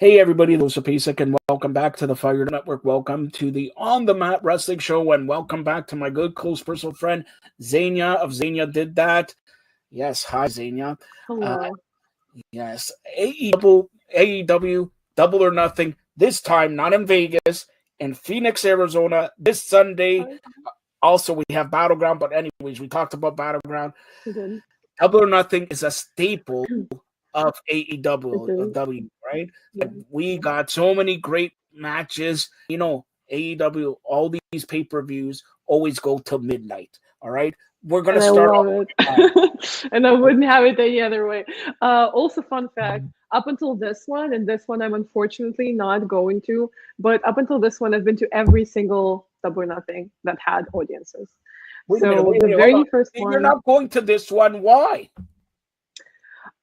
Hey everybody, this is Pasek, and welcome back to the Fire Network. Welcome to the On the Mat Wrestling Show, and welcome back to my good, close personal friend, Xenia of Xenia Did That. Yes, hi Xenia. Hello. Yes, AEW, Double or Nothing, this time not in Vegas, in Phoenix, Arizona, this Sunday. Also, we have Battleground, but anyways, we talked about Battleground. Double or Nothing is a staple of AEW, right? Yeah. We got so many great matches. You know, AEW, all these pay-per-views always go till midnight. All right. We're gonna And I start love off. it. And I wouldn't have it any other way. Also, fun fact, up until this one, and this one I'm unfortunately not going to, but up until this one, I've been to every single Double or Nothing that had audiences. Wait a minute, So the hold very on. first You're one, not going to this one. Why?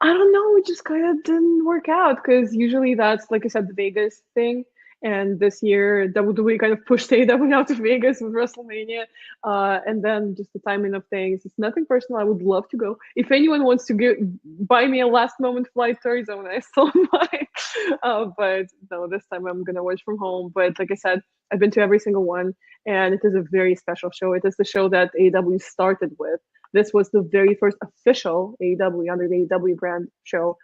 I don't know, it just kind of didn't work out because usually that's, like I said, the Vegas thing. And this year, WWE kind of pushed AEW out to Vegas with WrestleMania. And then just the timing of things. It's nothing personal. I would love to go. If anyone wants to buy me a last moment flight to Arizona, I still might. But no, this time I'm going to watch from home. But like I said, I've been to every single one. And it is a very special show. It is the show that AEW started with. This was the very first official AEW under the AEW brand show.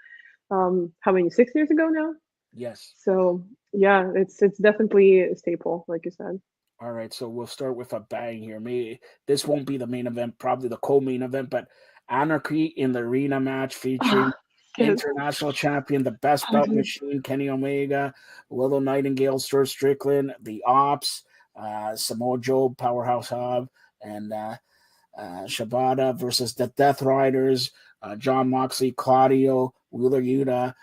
How many? 6 years ago now. Yes. So yeah, it's definitely a staple, like you said. All right, so we'll start with a bang here. Maybe this won't be the main event, probably the co-main event, but Anarchy in the Arena match featuring international champion, the best belt machine, Kenny Omega, Willow Nightingale, Stuart Strickland, the Ops, Samoa Joe, Powerhouse Hub, and Shibata versus the Death Riders, John Moxley, Claudio, Wheeler Yuta,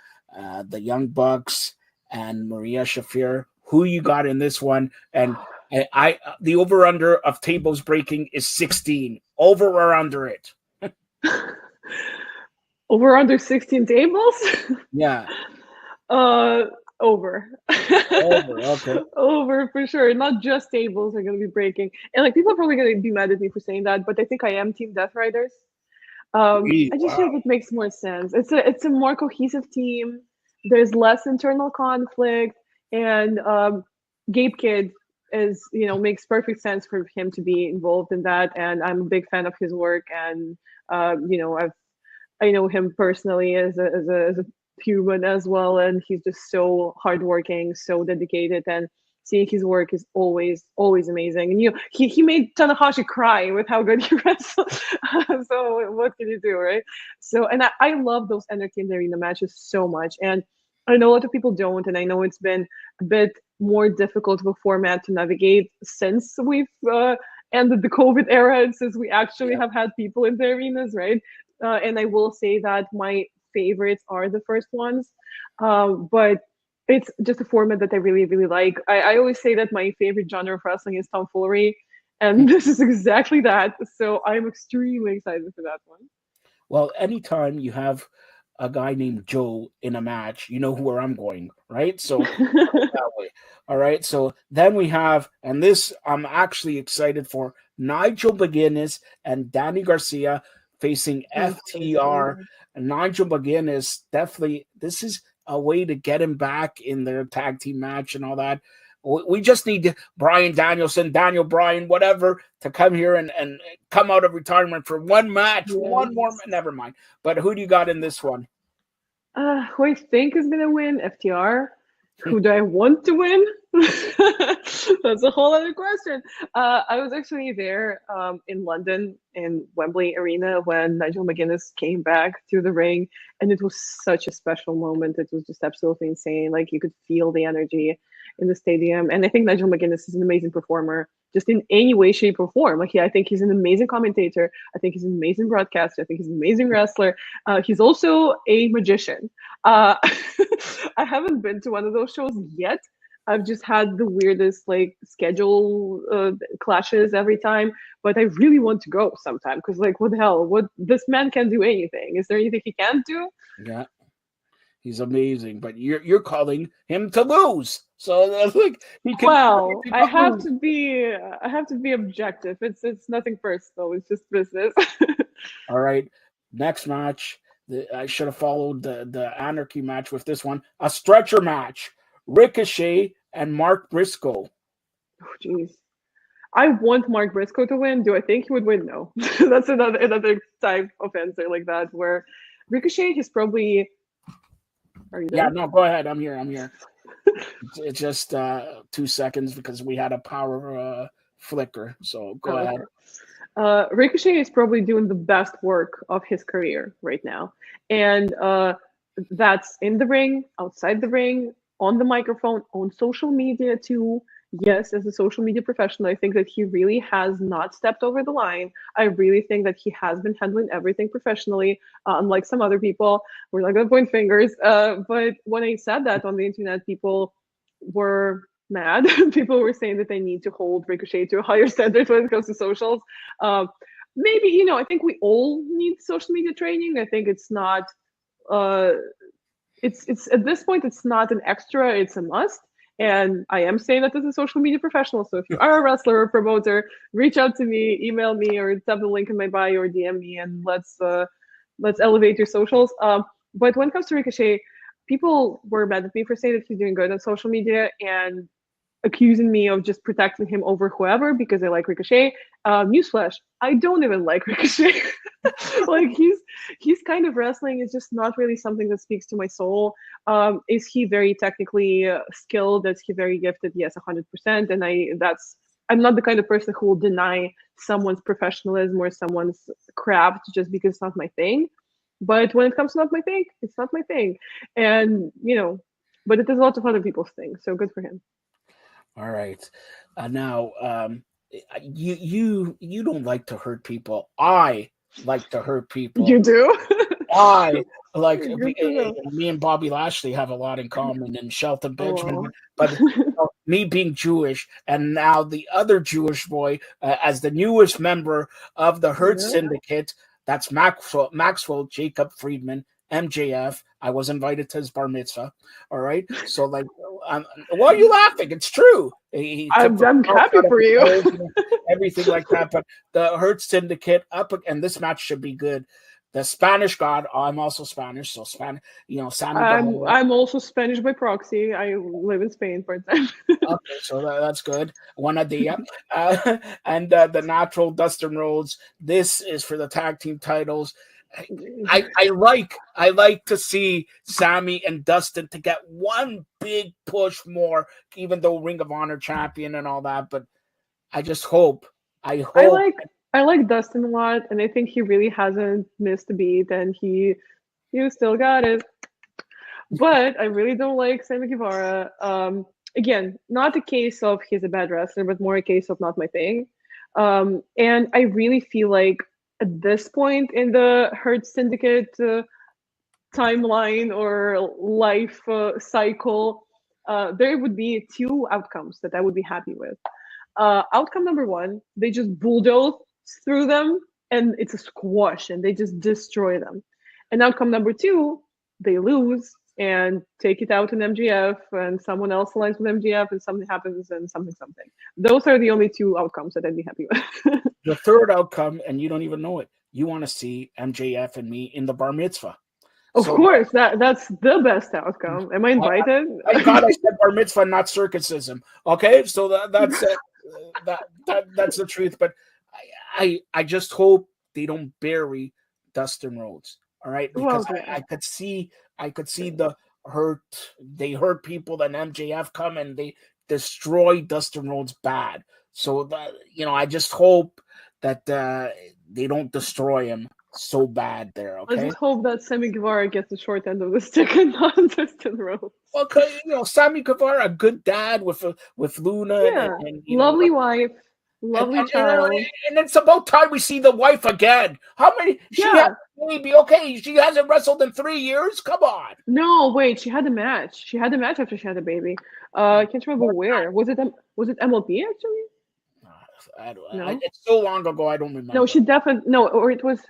the Young Bucks, and Maria Shafir. Who you got in this one? And I the over under of tables breaking is 16. Over or under it? Over under 16 tables? Yeah. Over. Over, okay. Over for sure. Not just tables are gonna be breaking. And like people are probably gonna be mad at me for saying that, but I think I am Team Death Riders. I just feel like it makes more sense. It's a more cohesive team. There's less internal conflict, and Gabe Kidd is makes perfect sense for him to be involved in that. And I'm a big fan of his work, and I know him personally as a human as well, and he's just so hardworking, so dedicated, and seeing his work is always amazing. And he made Tanahashi cry with how good he wrestled. So what can you do, right? So and I love those Anarchy in the Arena matches so much, and I know a lot of people don't, and I know it's been a bit more difficult of a format to navigate since we've ended the COVID era and since we actually have had people in the arenas, right? And I will say that my favorites are the first ones, but it's just a format that I really, really like. I always say that my favorite genre of wrestling is tomfoolery, and this is exactly that. So I'm extremely excited for that one. Well, anytime you have a guy named Joe in a match, you know where I'm going, right? So that way. All right. So then we have, and this I'm actually excited for, Nigel McGuinness and Danny Garcia facing FTR. And Nigel McGuinness, definitely, this is a way to get him back in their tag team match and all that. We just need Brian Danielson, Daniel Bryan, whatever, to come here and come out of retirement for one match, one more. Never mind. But who do you got in this one? Who I think is going to win? FTR. Who do I want to win? That's a whole other question. I was actually there in London in Wembley Arena when Nigel McGuinness came back to the ring, and it was such a special moment. It was just absolutely insane. Like you could feel the energy in the stadium, and I think Nigel McGuinness is an amazing performer, just in any way, shape, or form. Like, I think he's an amazing commentator. I think he's an amazing broadcaster. I think he's an amazing wrestler. He's also a magician. I haven't been to one of those shows yet. I've just had the weirdest like schedule clashes every time, but I really want to go sometime because like what the hell? What this man can do anything. Is there anything he can't do? Yeah. He's amazing, but you're calling him to lose. So like he can. Well, I have to be objective. It's nothing personal. It's just business. All right. Next match, I should have followed the Anarchy match with this one. A stretcher match. Ricochet and Mark Briscoe. Oh, jeez. I want Mark Briscoe to win. Do I think he would win? No. That's another type of answer like that, where Ricochet is probably. Are you there? Yeah, no, go ahead. I'm here. It's just 2 seconds because we had a power flicker. So go ahead. Ricochet is probably doing the best work of his career right now. And that's in the ring, outside the ring, on the microphone, on social media too. Yes, as a social media professional, I think that he really has not stepped over the line. I really think that he has been handling everything professionally, unlike some other people. We're not going to point fingers. But when I said that on the internet, people were mad. People were saying that they need to hold Ricochet to a higher standard when it comes to socials. Maybe, I think we all need social media training. I think it's not, it's at this point, it's not an extra, it's a must. And I am saying that as a social media professional. So if you are a wrestler or promoter, reach out to me, email me, or tap the link in my bio or DM me, and let's elevate your socials. But when it comes to Ricochet, people were mad at me for saying that he's doing good on social media and accusing me of just protecting him over whoever because I like Ricochet. Newsflash, I don't even like Ricochet. Like he's kind of wrestling is just not really something that speaks to my soul. Is he very technically skilled? Is he very gifted? Yes, 100%. And I'm not the kind of person who will deny someone's professionalism or someone's craft just because it's not my thing. But when it comes to not my thing, it's not my thing. And, but it is a lot of other people's things. So good for him. All right. Now, you don't like to hurt people. I like to hurt people. You do? I like me and Bobby Lashley have a lot in common, and Shelton Benjamin. But me being Jewish, and now the other Jewish boy as the newest member of the Hurt Syndicate. That's Maxwell Jacob Friedman, MJF. I was invited to his bar mitzvah. All right. So, why are you laughing? It's true. I'm happy for you. Everything like that. But the Hurt Syndicate and this match should be good. The Spanish God. I'm also Spanish, so Spanish. Sammy. I'm also Spanish by proxy. I live in Spain part time. Okay, so that's good. One idea. And the Natural Dustin Rhodes. This is for the tag team titles. I like to see Sammy and Dustin to get one big push more, even though Ring of Honor champion and all that. But I just hope. I like Dustin a lot, and I think he really hasn't missed a beat, and he still got it. But I really don't like Sammy Guevara. Again, not a case of he's a bad wrestler, but more a case of not my thing. And I really feel like at this point in the Hurt Syndicate timeline or life cycle, there would be two outcomes that I would be happy with. Outcome number one, they just bulldoze through them and it's a squash and they just destroy them. And outcome number two, they lose and take it out on MJF and someone else aligns with MJF and something happens and something. Those are the only two outcomes that I'd be happy with. The third outcome, and you don't even know it, you want to see MJF and me in the bar mitzvah. Of course, that's the best outcome. Am I invited? I thought I said bar mitzvah, not circumcision. Okay, so that's that's the truth. But I just hope they don't bury Dustin Rhodes. All right, because I could see the hurt. They hurt people, then MJF come and they destroy Dustin Rhodes bad. So I just hope that they don't destroy him so bad there. Okay. I just hope that Sammy Guevara gets the short end of the stick and not Dustin Rhodes. Well, Sammy Guevara, a good dad with Luna, and lovely wife. Lovely child. And it's about time we see the wife again. How many? She had a baby. Okay, she hasn't wrestled in 3 years. Come on. No, wait. She had a match. She had a match after she had a baby. I can't remember where. Was it MLB actually? I don't know. It's so long ago. I don't remember. No, she definitely or it was.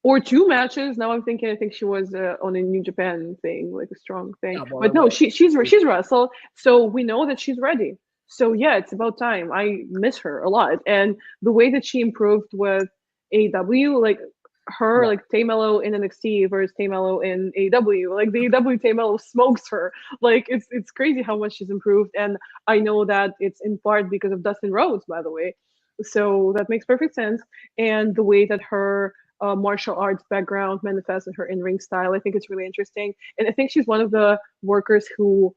Or 2 matches. Now I'm thinking. I think she was on a New Japan thing, like a strong thing. Yeah, but no, she's wrestled, so we know that she's ready. So yeah, it's about time. I miss her a lot, and the way that she improved with AEW, like her, like Tay Mello in NXT versus Tay Mello in AEW. Like the AEW Tay Mello smokes her. Like it's crazy how much she's improved, and I know that it's in part because of Dustin Rhodes, by the way. So that makes perfect sense. And the way that her martial arts background manifests in her in-ring style, I think it's really interesting. And I think she's one of the workers who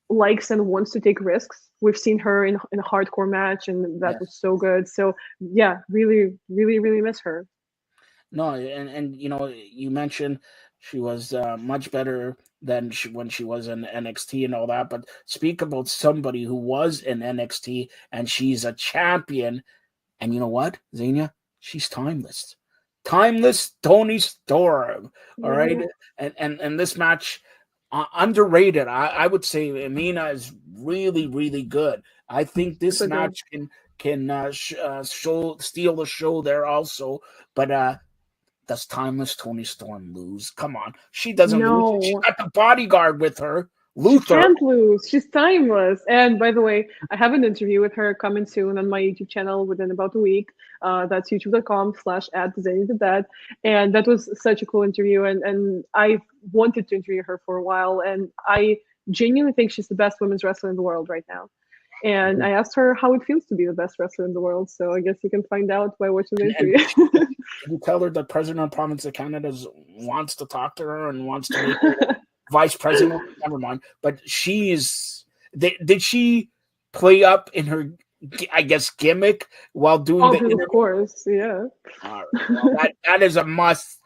likes and wants to take risks. We've seen her in a hardcore match, and that was so good. So yeah, really, really, really miss her. No, and you mentioned she was much better than when she was in NXT and all that. But speak about somebody who was in NXT and she's a champion. And you know what, Xenia? She's timeless. Timeless Tony Storm. All right. And this match, underrated. I would say Amina is really, really good. I think this match can steal the show there also. But does timeless Tony Storm lose? Come on. She doesn't lose. She got the bodyguard with her. Luther. She can't lose. She's timeless. And by the way, I have an interview with her coming soon on my YouTube channel within about a week. That's youtube.com/@ZeniaTheDad. And that was such a cool interview. And I wanted to interview her for a while. And I genuinely think she's the best women's wrestler in the world right now. And I asked her how it feels to be the best wrestler in the world. So I guess you can find out by watching the interview. Did you tell her the president of Province of Canada wants to talk to her and wants to make her vice president? Never mind. But did she play up in her, I guess, gimmick while doing the interview? Of course, yeah. Well, that is a must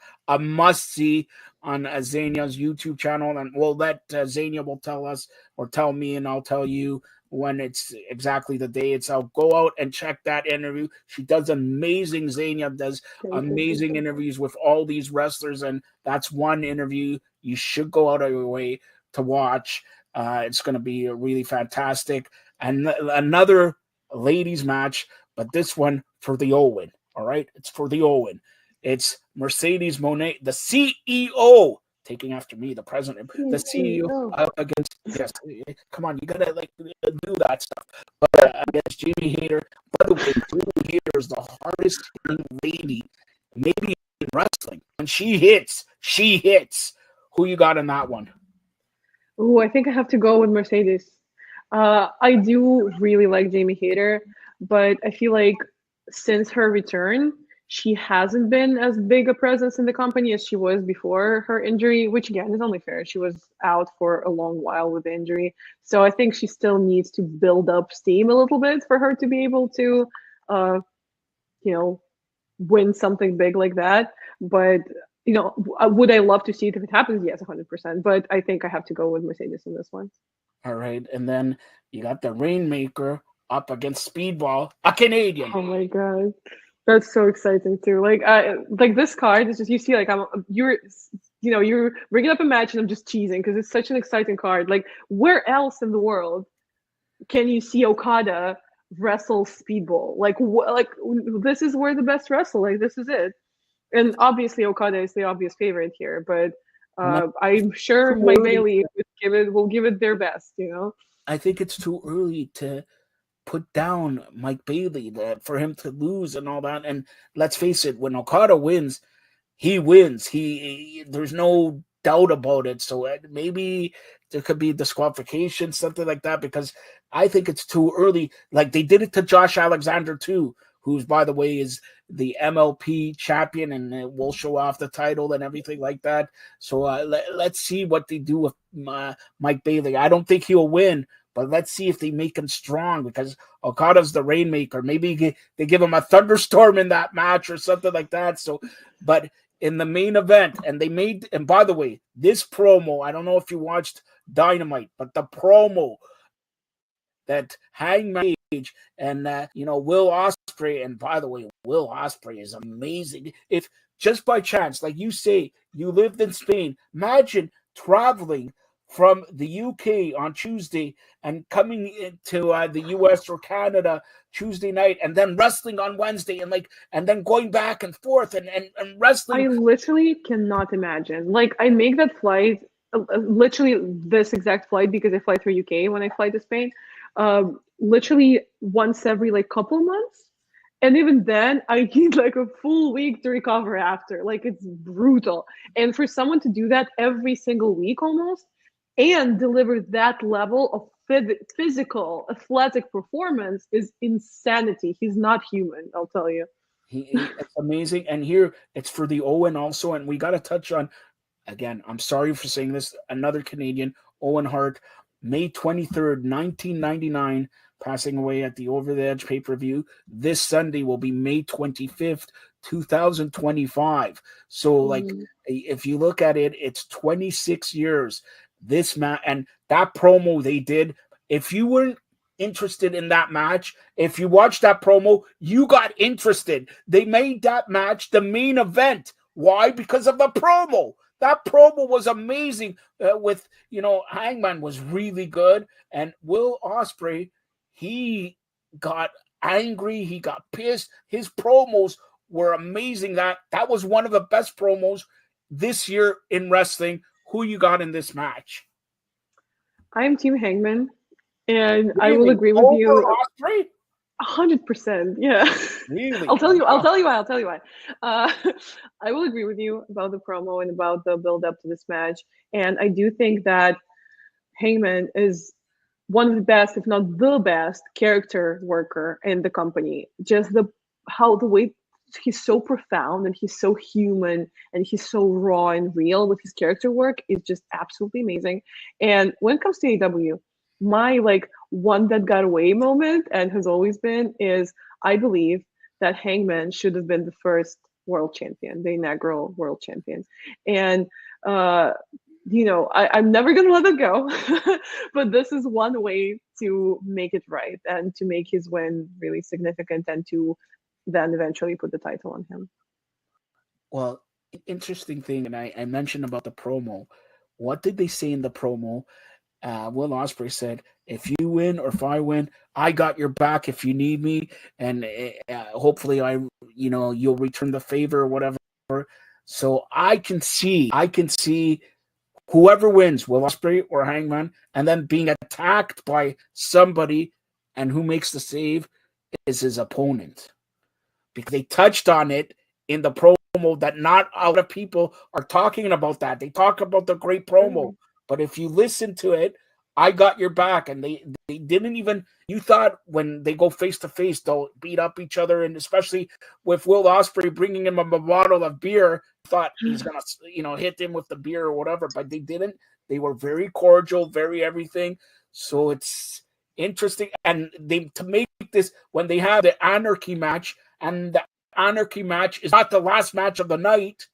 see on Xenia's YouTube channel. And we'll let Xenia will tell us or tell me, and I'll tell you when it's exactly the day it's out. Go out and check that interview. She does amazing. Xenia does amazing interviews with all these wrestlers, and that's one interview you should go out of your way to watch. It's going to be really fantastic. And another ladies match, but this one for the Owen. All right, it's for the Owen. It's Mercedes Moné, the CEO, taking after me, the president, the CEO up against, yes, come on, you gotta do that stuff. But against Jamie Hayter. By the way, Jamie Hayter is the hardest hitting lady, maybe in wrestling. When she hits. Who you got in that one? Oh, I think I have to go with Mercedes. I do really like Jamie Hayter, but I feel like since her return, she hasn't been as big a presence in the company as she was before her injury, which again is only fair. She was out for a long while with the injury. So I think she still needs to build up steam a little bit for her to be able to, win something big like that. But, would I love to see it if it happens? Yes, 100%. But I think I have to go with Mercedes in this one. All right. And then you got the Rainmaker up against Speedball, a Canadian. Oh my God. That's so exciting too. Like this card is just, you see, like you're bringing up a match and I'm just cheesing because it's such an exciting card. Like where else in the world can you see Okada wrestle Speedball? Like this is where the best wrestle. Like this is it. And obviously Okada is the obvious favorite here, but I'm sure Mike Bailey will give it their best. I think it's too early to put down Mike Bailey for him to lose and all that. And let's face it, when Okada wins, he wins. There's no doubt about it. So maybe there could be disqualification, something like that, because I think it's too early. Like they did it to Josh Alexander too, who's, by the way, is the MLP champion and will show off the title and everything like that. So let's see what they do with Mike Bailey. I don't think he'll win, but let's see if they make him strong because Okada's the Rainmaker. Maybe they give him a thunderstorm in that match or something like that. So, but in the main event, and by the way, this promo, I don't know if you watched Dynamite, but the promo that Hangman Page and Will Ospreay, and by the way, Will Ospreay is amazing. If just by chance, like you say, you lived in Spain, imagine traveling from the UK on Tuesday and coming into the US or Canada Tuesday night and then wrestling on Wednesday and then going back and forth and wrestling. I literally cannot imagine. Like I make that flight, literally this exact flight because I fly through UK when I fly to Spain, literally once every couple months. And even then, I need like a full week to recover after. Like it's brutal. And for someone to do that every single week almost and deliver that level of physical, athletic performance is insanity. He's not human, I'll tell you. It's amazing. And here it's for the Owen also. And we got to touch on, again, I'm sorry for saying this, another Canadian, Owen Hart, May 23rd, 1999, passing away at the Over the Edge pay-per-view. This Sunday will be May 25th, 2025. So, like, if you look at it, it's 26 years. This match, and that promo they did, if you weren't interested in that match, if you watched that promo, you got interested. They made that match the main event. Why? Because of the promo. That promo was amazing. With Hangman was really good, and Will Ospreay, he got angry, he got pissed. His promos were amazing. That was one of the best promos this year in wrestling. Who you got in this match? I am Team Hangman, and really? I will agree with Over you. Ospreay? 100%. Yeah. Really? I'll tell you why. I will agree with you about the promo and about the build up to this match. And I do think that Hangman is one of the best, if not the best, character worker in the company. Just the way he's so profound and he's so human and he's so raw and real with his character work is just absolutely amazing. And when it comes to AEW, my one that got away moment, and has always been, is I believe that Hangman should have been the first world champion, the inaugural world champion. And I'm never gonna let it go. But this is one way to make it right and to make his win really significant, and to then eventually put the title on him. Well, interesting thing, and I mentioned about the promo. What did they say in the promo? Will Ospreay said, "If you win or if I win, I got your back if you need me, and hopefully you'll return the favor or whatever." So I can see whoever wins, Will Ospreay or Hangman, and then being attacked by somebody, and who makes the save is his opponent, because they touched on it in the promo that not a lot of people are talking about. That they talk about the great promo. But if you listen to it, I got your back. And they didn't even, you thought when they go face to face, they'll beat up each other. And especially with Will Ospreay bringing him a bottle of beer, thought he's going to, hit him with the beer or whatever. But they didn't. They were very cordial, very everything. So it's interesting. And to make this, when they have the Anarchy match, and the Anarchy match is not the last match of the night.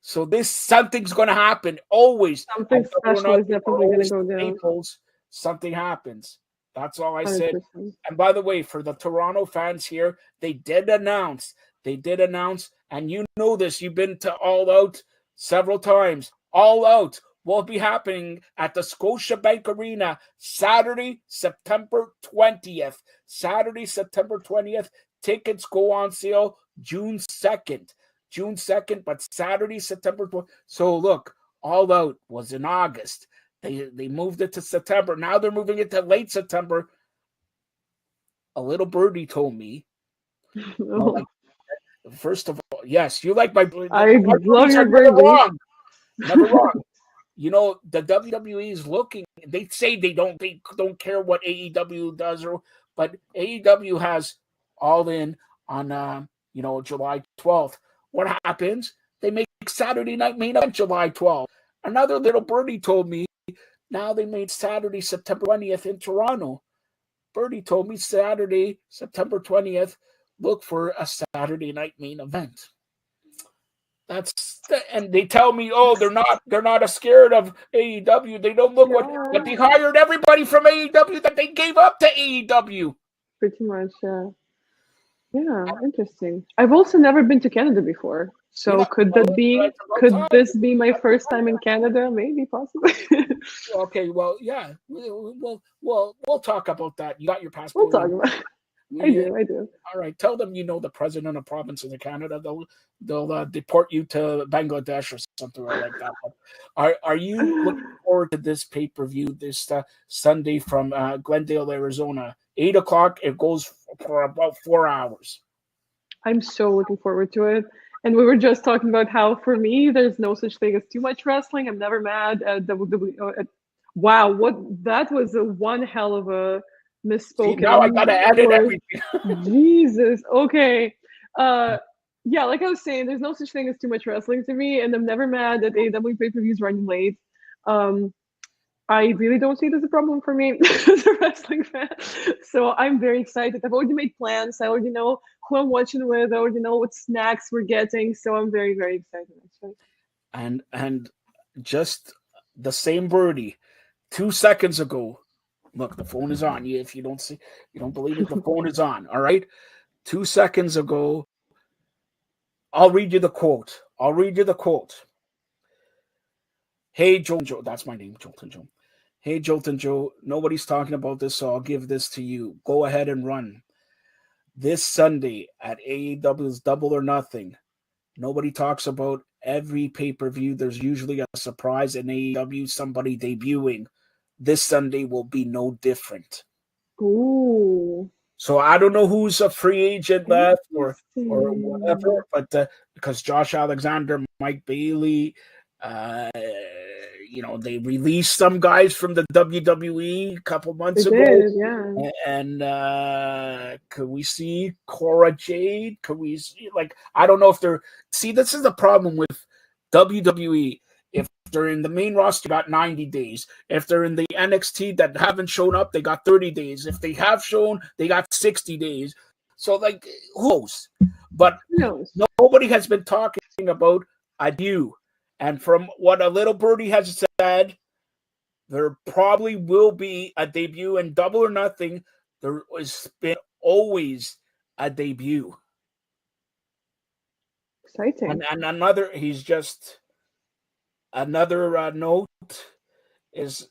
So something's going to happen. Always. Something special is definitely going to go down. Something happens. That's all I 100%. Said. And by the way, for the Toronto fans here, they did announce, and you know this, you've been to All Out several times. All Out will be happening at the Scotiabank Arena Saturday, September 20th. Tickets go on sale June 2nd, but Saturday, September 20th. So look, All Out was in August. They moved it to September. Now they're moving it to late September. A little birdie told me. First of all, yes, you like my. I love your birdie. Never wrong. The WWE is looking. They say they don't care what AEW does, but AEW has All In on July 12th. What happens? They make Saturday Night Main Event July 12th. Another little birdie told me now they made Saturday, September 20th in Toronto. Birdie told me Saturday, September 20th, look for a Saturday Night Main Event. And they tell me, they're not scared of AEW. They don't look but they hired everybody from AEW that they gave up to AEW. Pretty much, yeah. Yeah, interesting. I've also never been to Canada before. So could this be my first time in Canada? Maybe, possibly. Okay, well, yeah. We'll talk about that. You got your passport. We'll talk about it. I do. All right. Tell them the president of provinces of Canada. They'll deport you to Bangladesh or something like that. But are you looking forward to this pay-per-view this Sunday from Glendale, Arizona? 8:00. It goes for about 4 hours. I'm so looking forward to it. And we were just talking about how, for me, there's no such thing as too much wrestling. I'm never mad at WWE. Wow, what that was a one hell of a See, now I gotta misspoken edit word. everything. Jesus. Okay. Uh, yeah, like I was saying, there's no such thing as too much wrestling to me, and I'm never mad that AEW pay-per-views running late. Um, I really don't see it as a problem for me as a wrestling fan. So I'm very excited. I've already made plans. I already know who I'm watching with. I already know what snacks we're getting. So I'm very, very excited, actually. And just the same birdie 2 seconds ago. Look, the phone is on. If you don't see, you don't believe it, the phone is on. All right. 2 seconds ago, I'll read you the quote. Hey, Joe, that's my name, Jolton Joe. Hey, Jolton Joe, nobody's talking about this, so I'll give this to you. Go ahead and run. This Sunday at AEW's Double or Nothing, nobody talks about every pay-per-view. There's usually a surprise in AEW, somebody debuting. This Sunday will be no different. Ooh. So I don't know who's a free agent left or whatever, but because Josh Alexander, Mike Bailey, they released some guys from the WWE a couple months ago. Did, yeah. And could we see Cora Jade? Could we see, I don't know if they're, see, this is the problem with WWE. If they're in the main roster, they got 90 days. If they're in the NXT that haven't shown up, they got 30 days. If they have shown, they got 60 days. So, who knows? But nobody has been talking about a debut. And from what a little birdie has said, there probably will be a debut in Double or Nothing. There has been always a debut. Exciting. And another note is,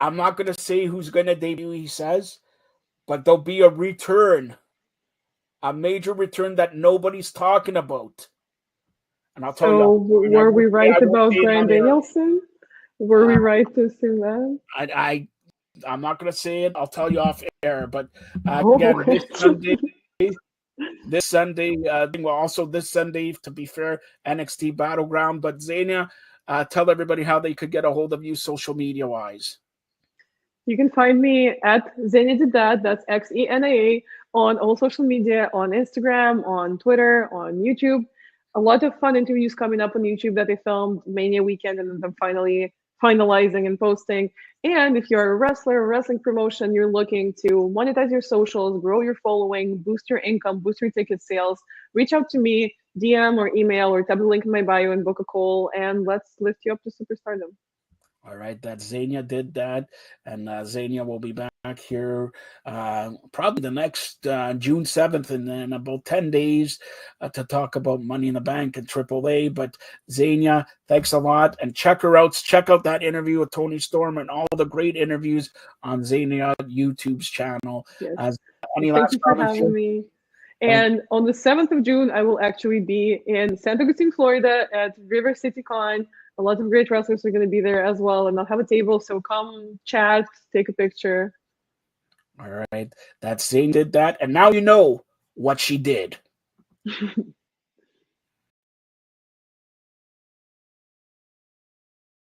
I'm not going to say who's going to debut, he says, but there'll be a return, a major return that nobody's talking about. And I'll tell you. So were we right about Bryan Danielson? Were we right to assume that? I'm not going to say it. I'll tell you off air. But again, okay. This Sunday, also this Sunday, to be fair, NXT Battleground. But Xenia, tell everybody how they could get a hold of you social media-wise. You can find me at Xenia Did That, that's Xenia, on all social media, on Instagram, on Twitter, on YouTube. A lot of fun interviews coming up on YouTube that I filmed Mania weekend, and I'm finally finalizing and posting. And if you're a wrestler, a wrestling promotion, you're looking to monetize your socials, grow your following, boost your income, boost your ticket sales, reach out to me, DM or email, or tap the link in my bio and book a call, and let's lift you up to superstardom. All right, that Xenia Did That, and Xenia will be back here probably the next June 7th, and then about 10 days to talk about Money in the Bank and AAA. But Xenia, thanks a lot, and check her out. Check out that interview with Tony Storm and all the great interviews on Xenia YouTube's channel. Yes. Thank you for having me. And on the 7th of June, I will actually be in Santa Agustin, Florida at River City Con. A lot of great wrestlers are going to be there as well, and I'll have a table, so come chat, take a picture. All right. That Xenia Did That, and now you know what she did.